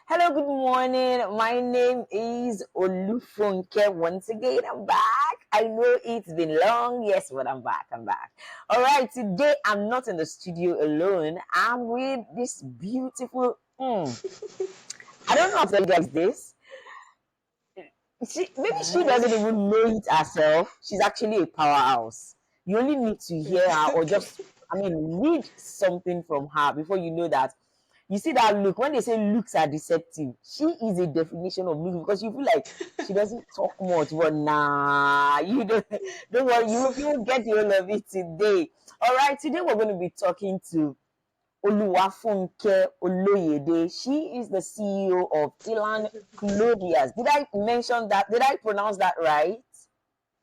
Hello, good morning. My name is Olufunke. Once again, I'm back. I know it's been long, yes, but I'm back. I'm back. All right, today I'm not in the studio alone. I'm with this beautiful. I don't know how to tell you guys this. Maybe she Hi. doesn't even know it herself. She's actually a powerhouse. You only need to hear her or Okay. just, read something from her before you know that. You see that look, when they say looks are deceptive, she is a definition of look because you feel like she doesn't talk much, but nah, you don't worry, you will get the whole of it today. All right, today we're going to be talking to Oluwafunke Oloyede. She is the CEO of Elan Clothiers. Did I mention that? Did I pronounce that right?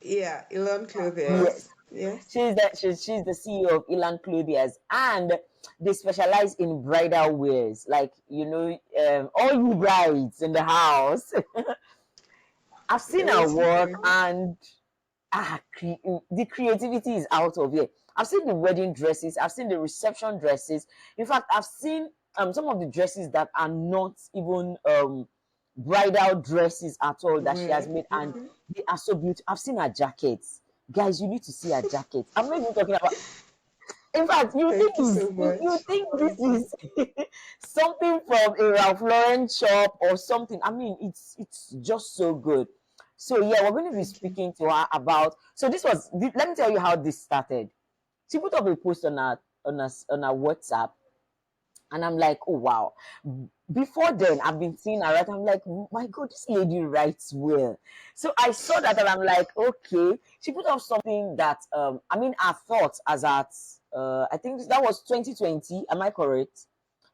Yeah, Elon Yes. Clothiers. Yes. She's the CEO of Elan Clothiers, and they specialize in bridal wears. Like all you brides in the house. I've seen her Yes, you work, do. and the creativity is out of here. I've seen the wedding dresses. I've seen the reception dresses. In fact, I've seen some of the dresses that are not even bridal dresses at all that she has Where? made, and they are so beautiful. I've seen her jackets. Guys, you need to see her jackets. I'm not even talking about. In fact, Thank you so you much. think this is something from a Ralph Lauren shop or something. It's just so good. So yeah, we're going to be Thank you. speaking to her about. So this was. Let me tell you how this started. She put up a post on her WhatsApp, and I'm like, oh wow. Before then, I've been seeing her write. I'm like, my God, this lady writes well. So I saw that, and I'm like, okay. She put up something that I thought as at I think that was 2020. Am I correct?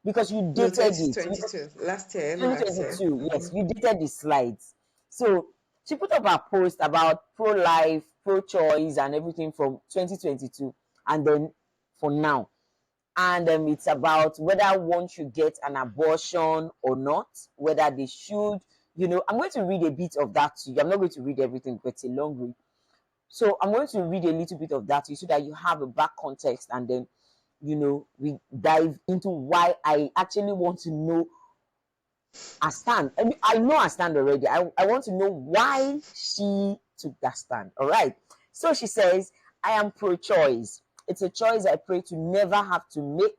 Because you No, dated it. 2022. Last year, end of last year. 2022. Yes, you dated the slides. So she put up a post about pro life, pro choice, and everything from 2022, and then for now, and it's about whether one should get an abortion or not, whether they should. I'm going to read a bit of that to you. I'm not going to read everything, but it's a long read. So I'm going to read a little bit of that to you so that you have a back context, and then we dive into why I actually want to know a stand. I know I stand already. I want to know why she took that stand. All right. So she says, I am pro choice. It's a choice I pray to never have to make.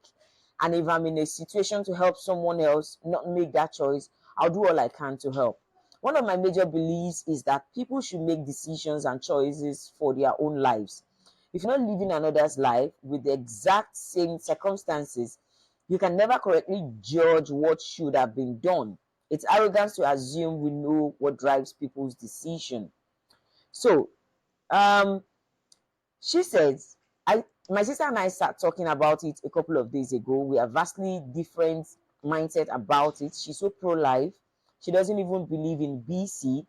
And if I'm in a situation to help someone else not make that choice, I'll do all I can to help. One of my major beliefs is that people should make decisions and choices for their own lives. If you're not living another's life with the exact same circumstances, you can never correctly judge what should have been done. It's arrogance to assume we know what drives people's decision. So, um, she says, my sister and I sat talking about it a couple of days ago. We are vastly different mindset about it. She's so pro-life. She doesn't even believe in BC.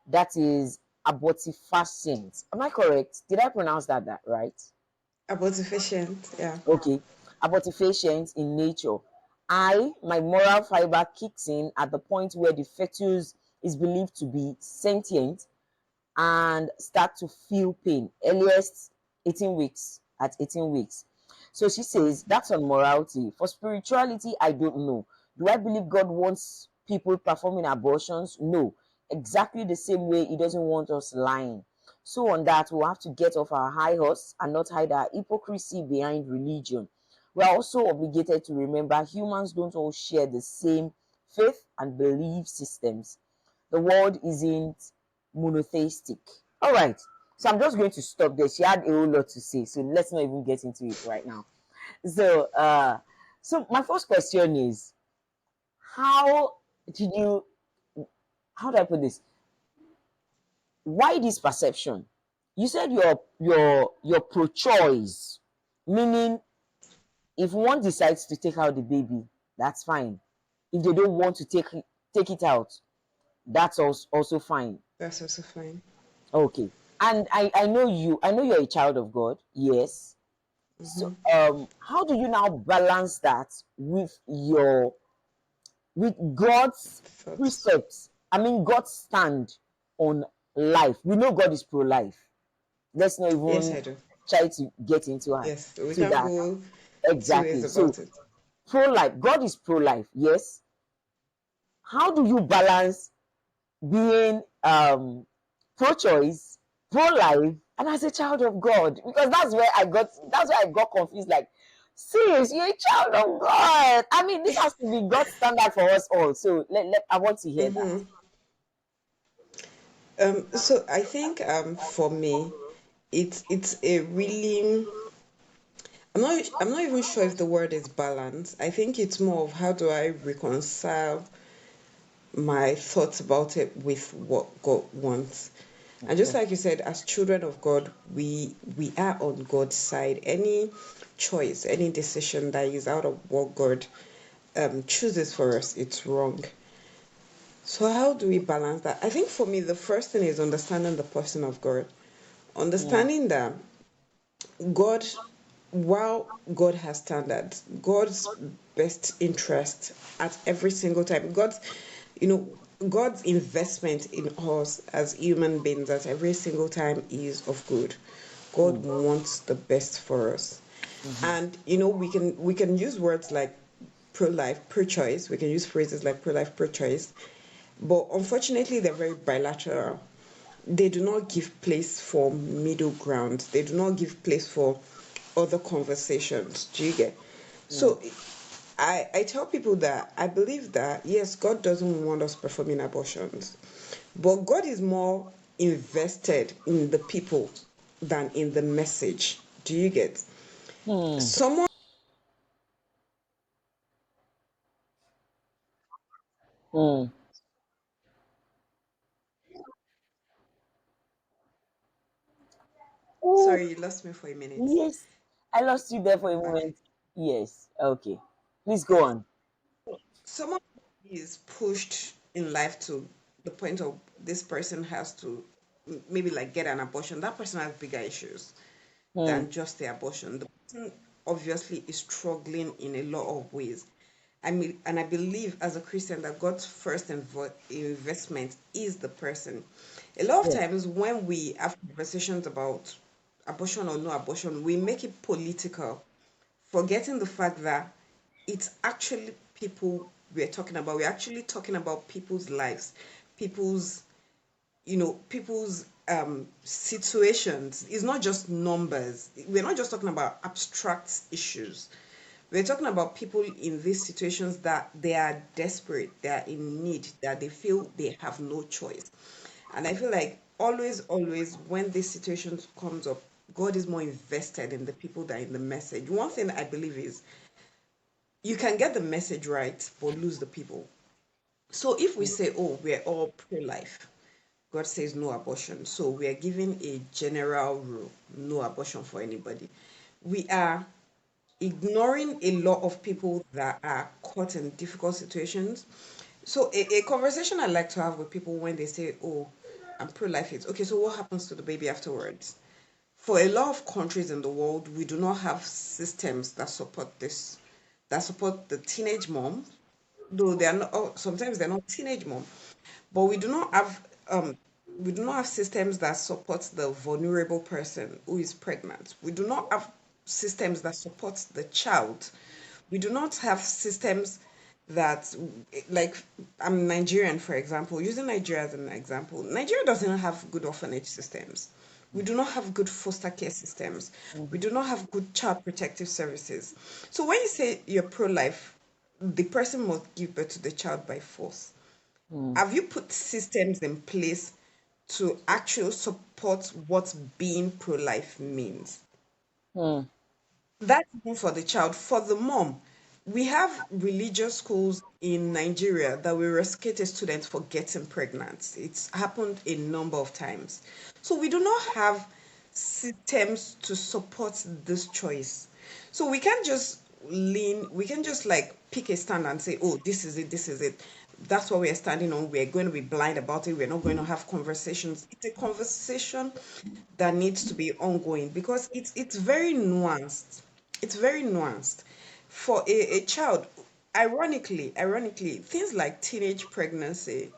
That is abortifacient. Am I correct? Did I pronounce that right? About efficient. Yeah. Okay. Abortifacient in nature. My moral fiber kicks in at the point where the fetus is believed to be sentient and start to feel pain. Earliest 18 weeks, at 18 weeks. So she says that's on morality. For spirituality, I don't know. Do I believe God wants people performing abortions? No. Exactly the same way He doesn't want us lying. So on that, we'll have to get off our high horse and not hide our hypocrisy behind religion. We are also obligated to remember humans don't all share the same faith and belief systems. The world isn't monotheistic. All right. So I'm just going to stop there. She had a whole lot to say. So let's not even get into it right now. So so my first question is, how did you how do I put this? Why this perception? You said you're pro-choice, meaning if one decides to take out the baby, that's fine. If they don't want to take it out, that's also fine. That's also fine. Okay. And I know you're a child of God. Yes. So how do you now balance that with God's Thoughts. precepts? God's stand on life. We know God is pro-life. Let's not Yes, even I do. try to get into Yes. We to can that. go two ways Exactly. So about it. pro-life. God is pro-life. Yes. how do you balance being pro-choice, pro-life, and as a child of God? Because that's where I got confused. Like, serious, you're a child of God. I mean, this has to be God's standard for us all. So I want to hear that. Mm-hmm. So I think for me, it's a really I'm not even sure if the word is balance. I think it's more of how do I reconcile my thoughts about it with what God wants. And just Okay. like you said, as children of God, we are on God's side. Any choice, any decision that is out of what God chooses for us, it's wrong. So how do we balance that? I think for me, the first thing is understanding the person of God. Mm, Understanding that God, while God has standards, God's best interest at every single time, you know, God's investment in us as human beings at every single time is of good. God mm, wants the best for us. mhm. And we can use words like pro-life, pro-choice. We can use phrases like pro-life, pro-choice. But unfortunately, they're very bilateral. They do not give place for middle ground. They do not give place for other conversations. Do you get? Mm, So I tell people that I believe that yes, God doesn't want us performing abortions, but God is more invested in the people than in the message. Do you get? mm. Someone Mm. Oh, Sorry, you lost me for a minute. yes. I lost you there for a Okay. moment. Yes. Okay. Please go on. Someone is pushed in life to the point of this person has to maybe like get an abortion. That person has bigger issues Mm, than just the abortion. The person obviously is struggling in a lot of ways. I mean, and I believe as a Christian that God's first investment is the person. A lot of yes. times when we have conversations about abortion or no abortion, we make it political, forgetting the fact that it's actually people we're talking about. We're actually talking about people's lives, people's people's situations. It's not just numbers. We're not just talking about abstract issues. We're talking about people in these situations that they are desperate, they are in need, that they feel they have no choice. And I feel like always when this situation comes up, God is more invested in the people than in the message. One thing I believe is you can get the message right but lose the people. So if we say, oh, we're all pro-life, God says no abortion. So we are giving a general rule, no abortion for anybody. We are ignoring a lot of people that are caught in difficult situations. So a conversation I like to have with people when they say, oh, I'm pro-life is, okay, so what happens to the baby afterwards? For a lot of countries in the world, we do not have systems that support this, that support the teenage mom, though they are not, oh, sometimes they're not teenage mom, but we do not have systems that support the vulnerable person who is pregnant. We do not have systems that support the child. We do not have systems that, like, I'm Nigerian, for example, using Nigeria as an example. Nigeria doesn't have good orphanage systems. We do not have good foster care systems. We Mhm. do not have good child protective services. So when you say you're pro-life, the person must give birth to the child by force. Mm, Have you put systems in place to actually support what being pro-life means? mm, That's even for the child. For the mom, we have religious schools in Nigeria that will rescue a student for getting pregnant. It's happened a number of times. So we do not have systems to support this choice. So we can just like pick a stand and say, oh, this is it, this is it. That's what we're standing on. We're going to be blind about it. We're not going to have conversations. It's a conversation that needs to be ongoing because it's very nuanced. It's very nuanced. For a child, ironically, things like teenage pregnancy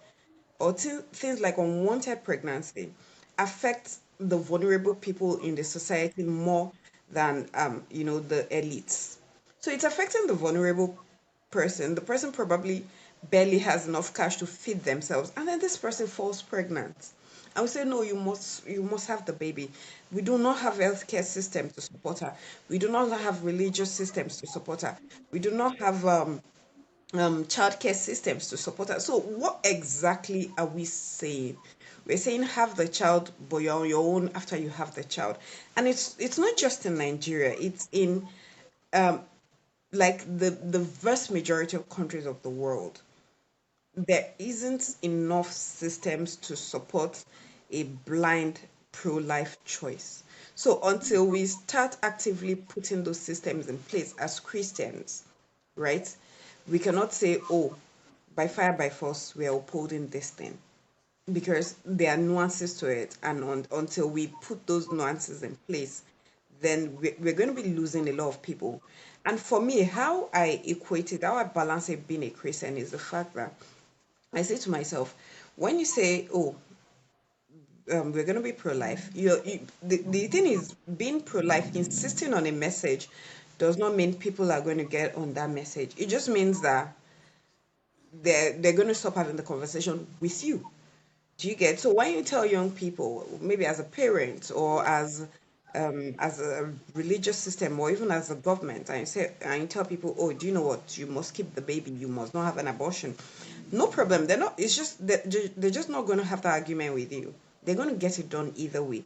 or things like unwanted pregnancy affect the vulnerable people in the society more than the elites. So it's affecting the vulnerable person. The person probably barely has enough cash to feed themselves, and then this person falls pregnant. I would say, no, you must have the baby. We do not have healthcare system to support her. We do not have religious systems to support her. We do not have childcare systems to support her. So what exactly are we saying? We're saying have the child, but you're on your own after you have the child. And it's not just in Nigeria, it's in um like the vast majority of countries of the world. There isn't enough systems to support a blind pro-life choice. So until we start actively putting those systems in place as Christians, right? We cannot say, oh, by fire by force we are upholding this thing, because there are nuances to it, and until we put those nuances in place, then we're going to be losing a lot of people. And for me, how I equate it, how I balance it being a Christian, is the fact that I say to myself, when you say, oh, we're going to be pro-life, the thing is, being pro-life, insisting on a message does not mean people are going to get on that message. It just means that they're going to stop having the conversation with you. Do you get? So when you tell young people, maybe as a parent or as a religious system or even as a government, and you tell people, oh, do you know what? You must keep the baby. You must not have an abortion. No problem. They're not. It's just that they're just not going to have that argument with you. They're going to get it done either way.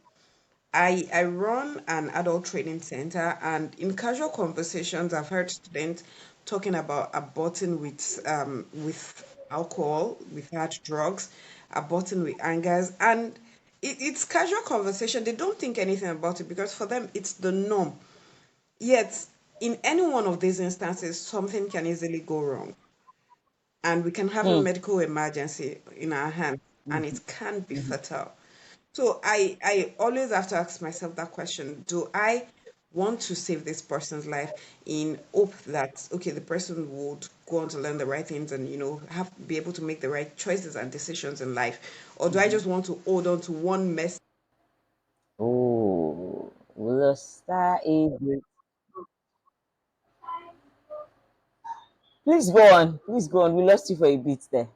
I run an adult training center, and in casual conversations, I've heard students talking about aborting with alcohol, with hard drugs, aborting with angers, and it's casual conversation. They don't think anything about it because for them it's the norm. Yet, in any one of these instances, something can easily go wrong, and we can have a Hmm. medical emergency in our hands, and Mhm. it can be Mhm. fatal. So I always have to ask myself that question. Do I want to save this person's life in hope that, okay, the person would go on to learn the right things and, have be able to make the right choices and decisions in life? Or do I Mhm. just want to hold on to one message? Oh, will the star age? Please go on. Please go on. We lost you for a bit there.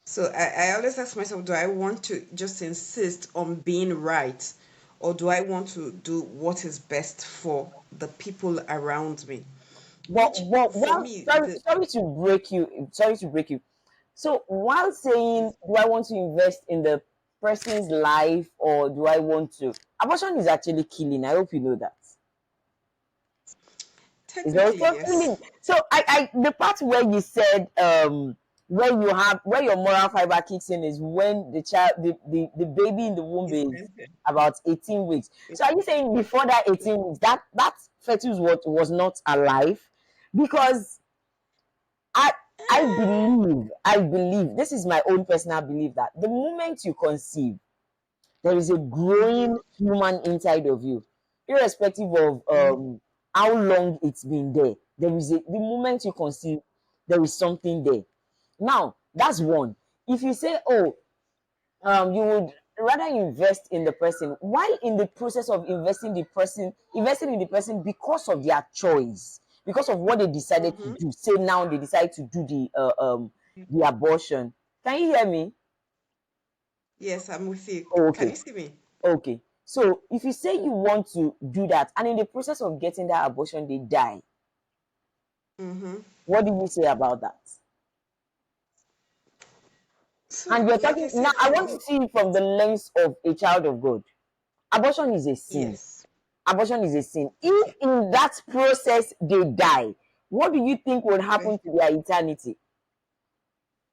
So I always ask myself, do I want to just insist on being right? Or do I want to do what is best for the people around me? But, Which for well, me, sorry, sorry to break you. Sorry to break you. So while saying, do I want to invest in the person's life or do I want to? Abortion is actually killing. I hope you know that. It's technically, also yes. killing. So the part where you said where your moral fiber kicks in is when the baby in the womb It's is mental. about 18 weeks. So are you saying before that 18 weeks that fetus was not alive? Because I I believe this is my own personal belief that the moment you conceive, there is a growing Mm-hmm. human inside of you, irrespective of how long it's been there. There is the moment you conceive, there is something there. Now that's one. If you say, oh, you would rather invest in the person while in the process of investing in the person because of their choice, because of what they decided to Mm-hmm. do. Say now they decide to do the abortion. Can you hear me? Yes, I'm with you. Oh, Can okay. you see me? Okay. So if you say you want to do that and in the process of getting that abortion they die, Mm-hmm. what do you say about that? So, And you're like I talking now, said, I for want me, to see it from the lens of a child of God. Abortion is a sin. yes. Abortion is a sin. Okay. If in that process they die, what do you think will happen Okay. to their eternity?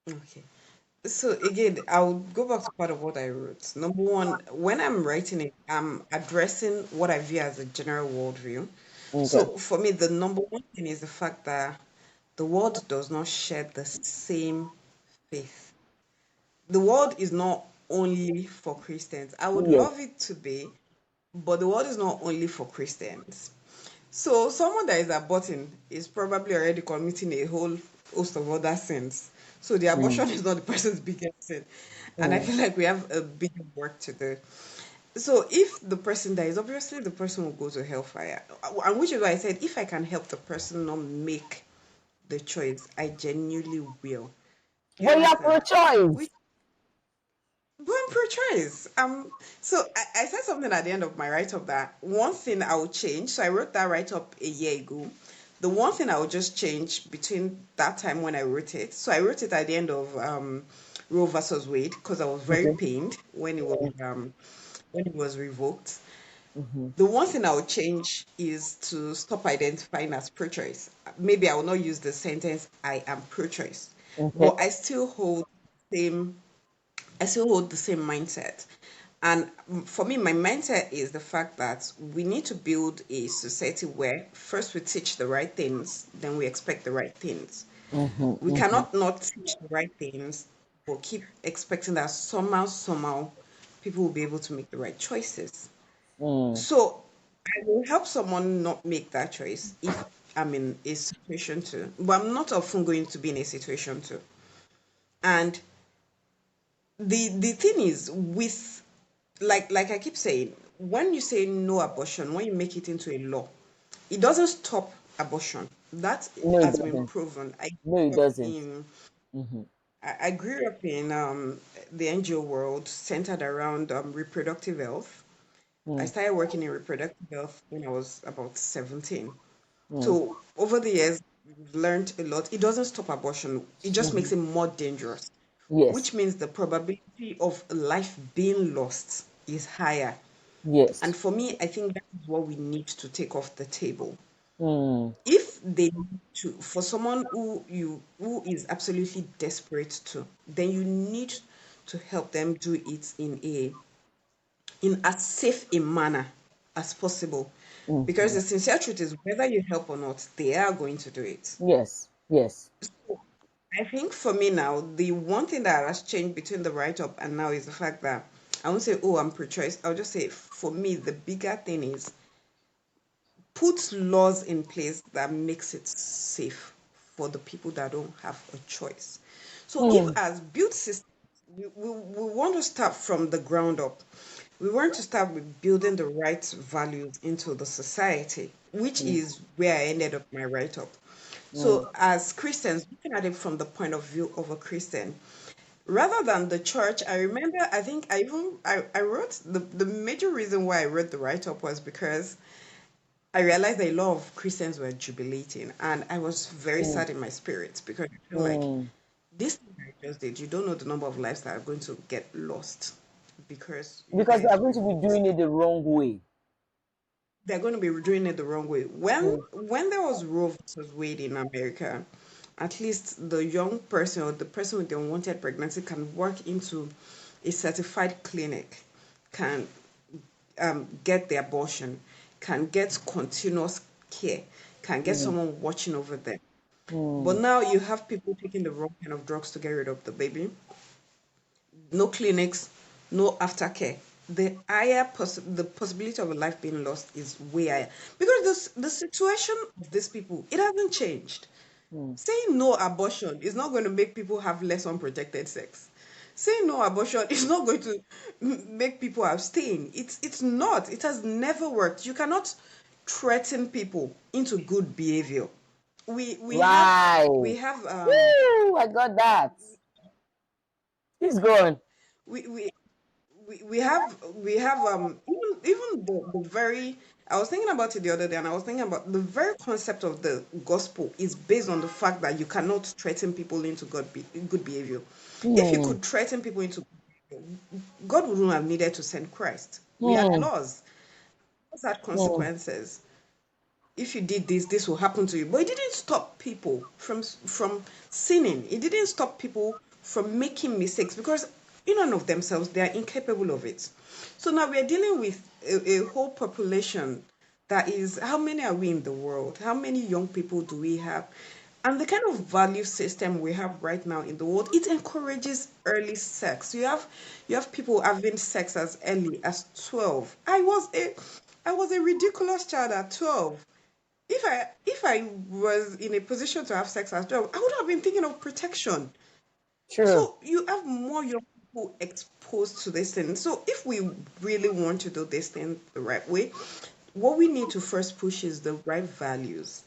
Okay. So again, I'll go back to part of what I wrote. Number one, when I'm writing it, I'm addressing what I view as a general worldview. Okay. So for me, the number one thing is the fact that the world does not share the same faith. The world is not only for Christians. I would Yes. love it to be, but the world is not only for Christians. So someone that is aborting is probably already committing a whole host of other sins. So the Mm, abortion is not the person's biggest sin. And I mm, feel like we have a big work to do. So if the person dies, obviously the person will go to hellfire. And which is why I said if I can help the person not make the choice, I genuinely will. Do you But you are understand? pro-choice. Which Born pro-choice. So I said something at the end of my write-up that one thing I will change. So I wrote that write-up a year ago. The one thing I will just change between that time when I wrote it. So I wrote it at the end of Roe versus Wade because I was very Okay. pained when it was revoked. Mm-hmm. The one thing I would change is to stop identifying as pro-choice. Maybe I will not use the sentence "I am pro-choice," Okay. but same I still hold the same mindset. And for me, my mindset is the fact that we need to build a society where first we teach the right things, then we expect the right things. Mm-hmm. We Mm-hmm. cannot not teach the right things, but keep expecting that somehow, people will be able to make the right choices. Mm. So I will help someone not make that choice if I'm in a situation to, but I'm not often going to be in a situation to. And the thing is with like I keep saying, when you say no abortion, when you make it into a law, it doesn't stop abortion. That No, it has been doesn't. proven. No, it Grew up doesn't. in Mm-hmm. I grew up in the NGO world centered around reproductive health. I Mm. started working in reproductive health when I was about 17. Mm. So over the years, we've learned a lot. It doesn't stop abortion. It just Mm-hmm. makes it more dangerous, Yes. which means the probability of life being lost is higher. And Yes. for me, I think that is what we need to take off the table. Mm. If they need to, for someone who is absolutely desperate to, then you need to help them do it in as safe a manner as possible. Because Mm-hmm. the sincere truth is, whether you help or not, they are going to do it. Yes. Yes. I think for me now, the one thing that has changed between the write up and now is the fact that I won't say, oh, I'm pro choice. I'll just say, for me, the bigger thing is put laws in place that makes it safe for the people that don't have a choice. So if Mm. as build systems, we want to start from the ground up. We want to start with building the right values into the society, which Mm. is where I ended up my write-up. Mm. So as Christians, looking at it from the point of view of a Christian, rather than the church, I remember I think I wrote the major reason why I wrote the write-up was because I realized that a lot of Christians were jubilating, and I was very Mm. sad in my spirit because I feel like Mm. this thing I just did, you don't know the number of lives that are going to get lost because you Because they guys are going to be revolt. doing it the wrong way. They're going to be doing it the wrong way. When Mm. when there was Roe versus Wade in America, at least the young person or the person with the unwanted pregnancy can work into a certified clinic, can get the abortion, can get continuous care, can get Mm. someone watching over them. But Mm. now you have people taking the wrong kind of drugs to get rid of the baby. No clinics, no aftercare. The possibility of a life being lost is way higher because the situation of these people it hasn't changed. Mm. Saying no abortion is not going to make people have less unprotected sex. Saying no abortion is not going to make people abstain. It's not. It has never worked. You cannot threaten people into good behavior. We we have Right. we have Woo! I got that. He's gone. we we we have even the very I was thinking about it the other day and I was thinking about the very concept of the gospel is based on the fact that you cannot threaten people into good behavior. If you Hmm. could threaten people into good behavior, God wouldn't have needed to send Christ. We had Hmm. laws. Laws had Hmm. consequences. If you did this, this will happen to you. But it didn't stop people from sinning. It didn't stop people from making mistakes because in and of themselves they are incapable of it. So now we are dealing with a whole population that is how many are we in the world? How many young people do we have? And the kind of value system we have right now in the world, it encourages early sex. You have people having sex as early as 12. I was a ridiculous child at 12. If I was in a position to have sex as well, I would have been thinking of protection. True. So you have more young people exposed to this thing. So if we really want to do this thing the right way, what we need to first push is the right values.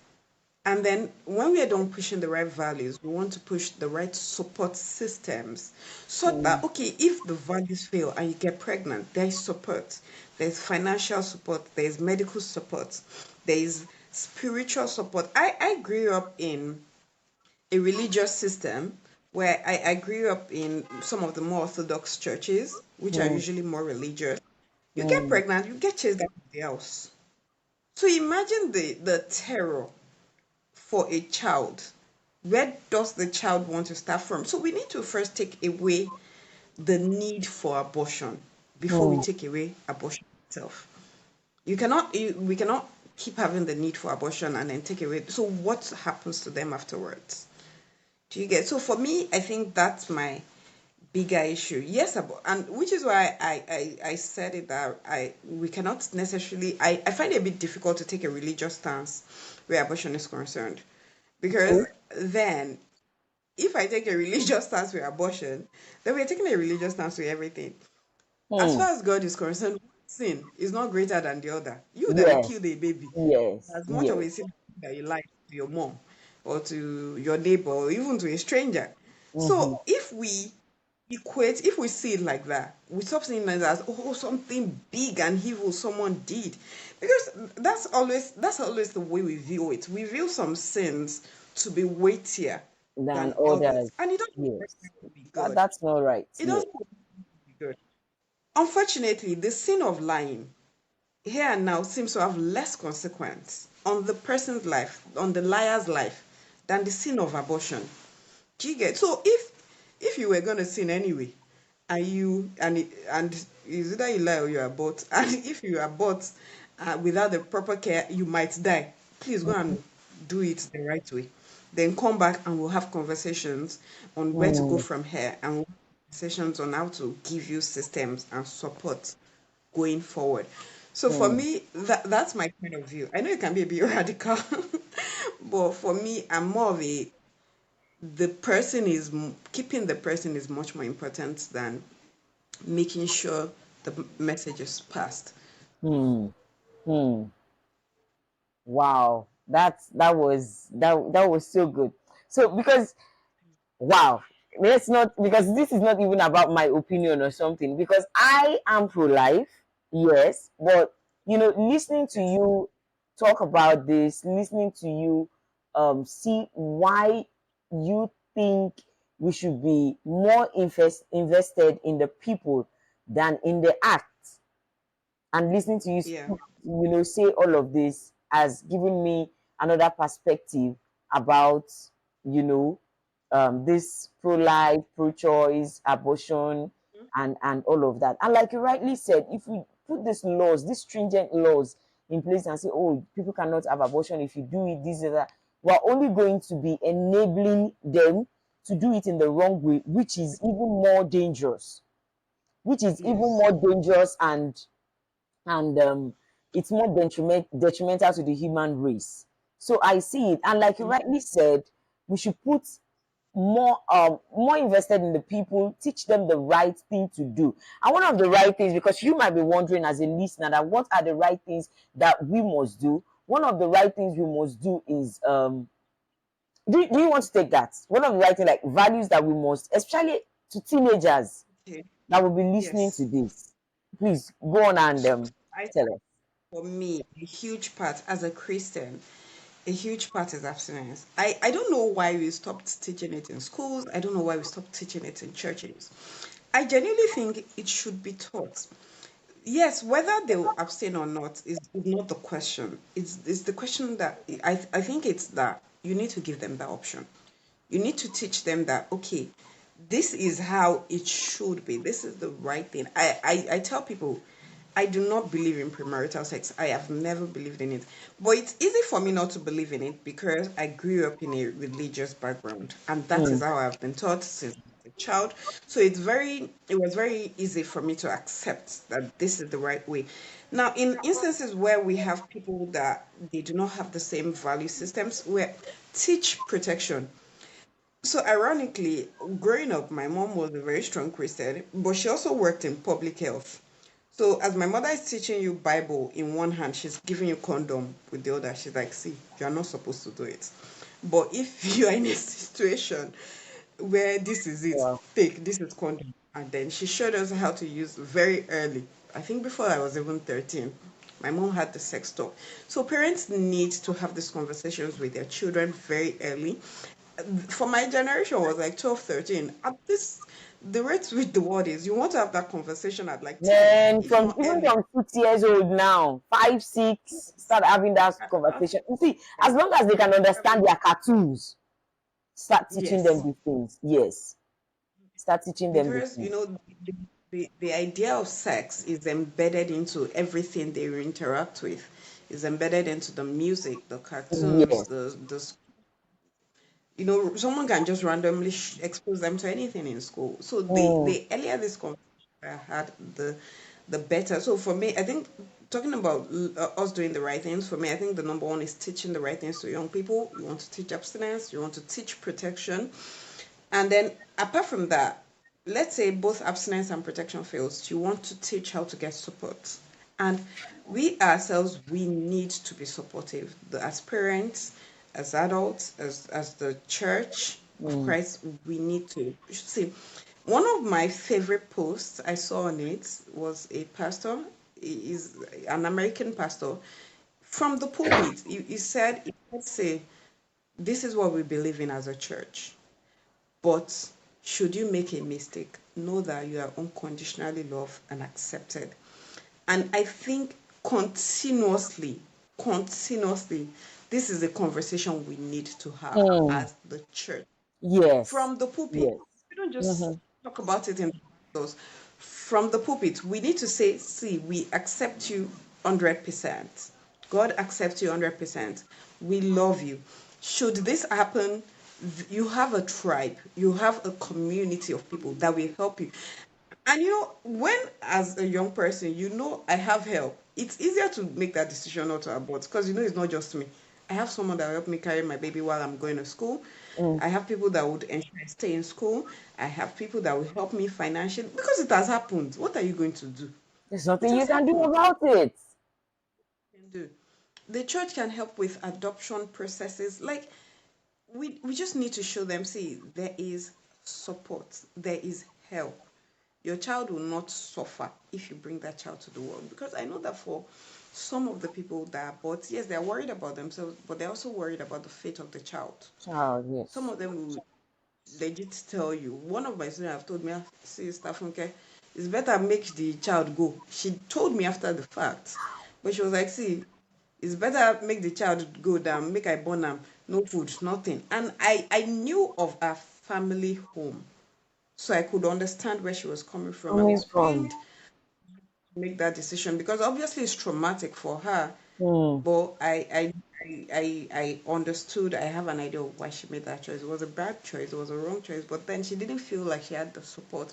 And then when we are done pushing the right values, we want to push the right support systems so that, Mm, okay, if the values fail and you get pregnant, there is support. There's financial support, there's medical support, there's spiritual support. I grew up in a religious system where I grew up in some of the more orthodox churches, which are mm, usually more religious. You get mm, pregnant, you get chased out of the house. So imagine the terror for a child. Where does the child want to start from? So we need to first take away the need for abortion before we mm. take away abortion itself. We cannot keep having the need for abortion and then take away. So what happens to them afterwards? Do you get? So for me, I think that's my bigger issue. Yes, and which is why I said it that we cannot necessarily. I find it a bit difficult to take a religious stance where abortion is concerned, because Okay. then if I take a religious stance with abortion, then we're taking a religious stance with everything. As Hmm. far as God is concerned, one sin is not greater than the other. You that you Yes, killed a baby, yes, as much of yes. a sin that you lied to your mom or to your neighbor or even to a stranger. Mm-hmm. So if we see it like that, we stop seeing it as oh something big and evil someone did, because that's always the way we view it. We view some sins to be weightier Than than others, others. and it doesn't Yes. be That, good. that's not right. It Yes. doesn't be good. Unfortunately, the sin of lying here and now seems to have less consequence on the person's life, on the liar's life, than the sin of abortion. Do you get? So if you were gonna sin anyway, and is either you lie or you abort, and if you abort without the proper care, you might die. Please go and do it the right way. Then come back and we'll have conversations on where to go Mm, from here, and we'll have conversations on how to give you systems and support going forward. So for mm, me, that's my point of view. I know it can be a bit radical, but for me, I'm more of a keeping the person is much more important than making sure the message is passed. mm, mm. Wow. That was so good. So because wow, let's not, because this is not even about my opinion or something, because I am pro-life, yes, but listening to Yes. you talk about this, listening to you see why you think we should be more invested in the people than in the act, and listening to you Yeah. say all of this has given me another perspective about you know this pro-life, pro-choice, abortion, and all of that. And like you rightly said, if we put these stringent laws in place and say, oh, people cannot have abortion if you do it, this and that, we're only going to be enabling them to do it in the wrong way, which is even more dangerous, Yes. and it's more detrimental to the human race. So I see it, and like you Mm. rightly said, we should put more invested in the people, teach them the right thing to do. And one of the right things, because you might be wondering as a listener, that what are the right things that we must do. One of the right things we must do is do you want to take that? One of the right things, like values that we must, especially to teenagers Okay. that will be listening Yes. to this. Please go on and I tell us. For me, a huge part as a Christian, a huge part is abstinence. I don't know why we stopped teaching it in schools. I don't know why we stopped teaching it in churches. I genuinely think it should be taught. Yes, whether they will abstain or not is not the question. It's the question that I think it's that you need to give them the option. You need to teach them that, okay, this is how it should be. This is the right thing. I tell people I do not believe in premarital sex. I have never believed in it. But it's easy for me not to believe in it because I grew up in a religious background and that is Mm, how I've been taught since a child. So it was very easy for me to accept that this is the right way. Now, in instances where we have people that they do not have the same value systems, where teach protection. So ironically, growing up, my mom was a very strong Christian, but she also worked in public health. So as my mother is teaching you Bible in one hand, she's giving you condom with the other. She's like, see, you're not supposed to do it. But if you are in a situation where this is it, Wow. take this is condom. And then she showed us how to use very early. I think before I was even 13. My mom had the sex talk. So parents need to have these conversations with their children very early. For my generation was like 12, 13. At this the rate with the world is you want to have that conversation at like 10, Then if from not even earlier. from 6 years old now, 5, 6, start having that conversation. You see, as long as they can understand their cartoons, start teaching them Yes, these things. Yes, start teaching them these because things. the idea of sex is embedded into everything they interact with. Is embedded into the music, the cartoons, Yes. someone can just randomly expose them to anything in school. So Mm, the earlier this conversation I had, the better. So for me, I think talking about us doing the right things, for me, I think the number one is teaching the right things to young people. You want to teach abstinence, you want to teach protection, and then apart from that, let's say both abstinence and protection fails, you want to teach how to get support. And we ourselves, we need to be supportive. As parents, as adults, as the church of mm, Christ, we need to. You should see, one of my favorite posts I saw on it was a pastor. He is an American pastor from the pulpit. He said, let's say, this is what we believe in as a church. But should you make a mistake, know that you are unconditionally loved and accepted. And I think continuously, this is a conversation we need to have mm. as the church Yes. from the pulpit. Yes. We don't just Mm-hmm. talk about it in those. From the pulpit, we need to say, see, we accept you 100%. God accepts you 100%. We love you. Should this happen, you have a tribe, you have a community of people that will help you. And when as a young person, I have help, it's easier to make that decision not to abort because it's not just me. I have someone that will help me carry my baby while I'm going to school. Mm. I have people that would ensure I stay in school. I have people that will help me financially because it has happened. What are you going to do? There's It nothing you has can do happened. about it. Can do. The church can help with adoption processes. Like we just need to show them, see, there is support, there is help. Your child will not suffer if you bring that child to the world. Because I know that for some of the people that abort, yes, they're worried about themselves, but they're also worried about the fate of the child. Child, Some yes. of them will legit tell you. One of my students have told me, see, Stafunke, it's better make the child go. She told me after the fact. But she was like, see, it's better make the child go than make I born am, no food, nothing. And I knew of a family home. So I could understand where she was coming from. I Coming was from. pained to make that decision because obviously it's traumatic for her. Mm. But I understood. I have an idea of why she made that choice. It was a bad choice. It was a wrong choice. But then she didn't feel like she had the support.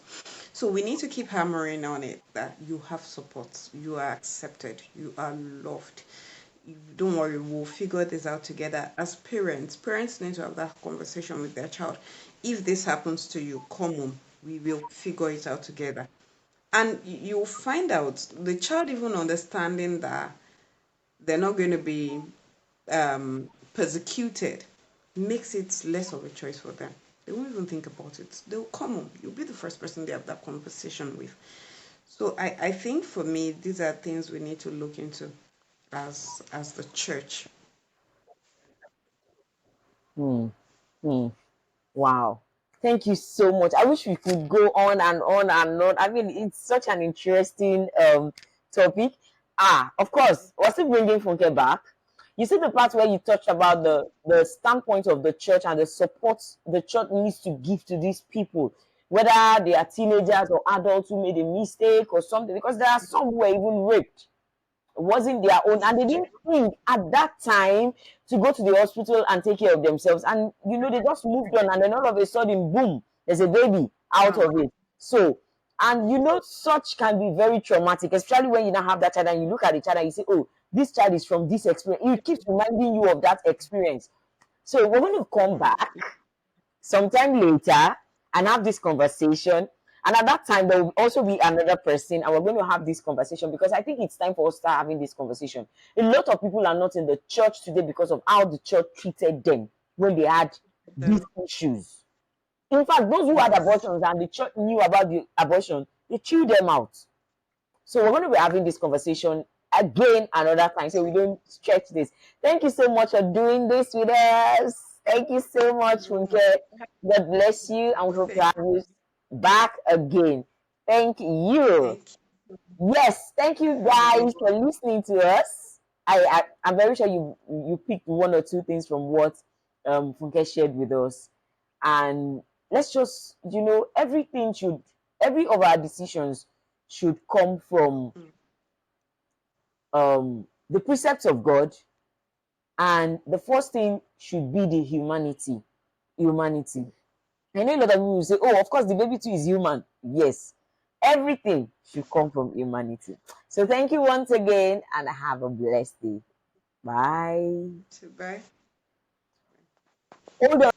So we need to keep hammering on it that you have support. You are accepted. You are loved. Don't worry, we'll figure this out together. As parents need to have that conversation with their child. If this happens to you, come home. We will figure it out together. And you'll find out the child even understanding that they're not going to be persecuted makes it less of a choice for them. They won't even think about it. They'll come home. You'll be the first person they have that conversation with. So I think for me, these are things we need to look into as the church. Mm. Mm. Wow. Thank you so much. I wish we could go on and on and on. I mean, it's such an interesting topic. Of course, we're still bringing Funke back. You see the part where you touched about the standpoint of the church and the support the church needs to give to these people, whether they are teenagers or adults who made a mistake or something, because there are some who were even raped, wasn't their own, and they didn't think at that time to go to the hospital and take care of themselves, and they just moved on, and then all of a sudden, boom, there's a baby out Wow. of it. So, and such can be very traumatic, especially when you now have that child and you look at the child and you say, oh, this child is from this experience. It keeps reminding you of that experience. So we're going to come Mm. back sometime later and have this conversation. And at that time, there will also be another person, and we're going to have this conversation because I think it's time for us to start having this conversation. A lot of people are not in the church today because of how the church treated them when they had these Then, issues. In fact, those who had yes. abortions and the church knew about the abortion, they threw them out. So we're going to be having this conversation again another time so we don't stretch this. Thank you so much for doing this with us. Thank you so much, Funke. Mm, God bless you, and we hope to thank have you back again. Thank you. thank Yes, thank you. you Have a guys good for listening to us. I'm very sure you picked one or two things from what Funke shared with us, and let's just every of our decisions should come from one. the precepts of God, and the first thing should be the humanity. Humanity. I know a lot of people will say, "Oh, of course, the baby too is human." Yes, everything should come from humanity. So thank you once again, and have a blessed day. Bye. So bye. Hold on.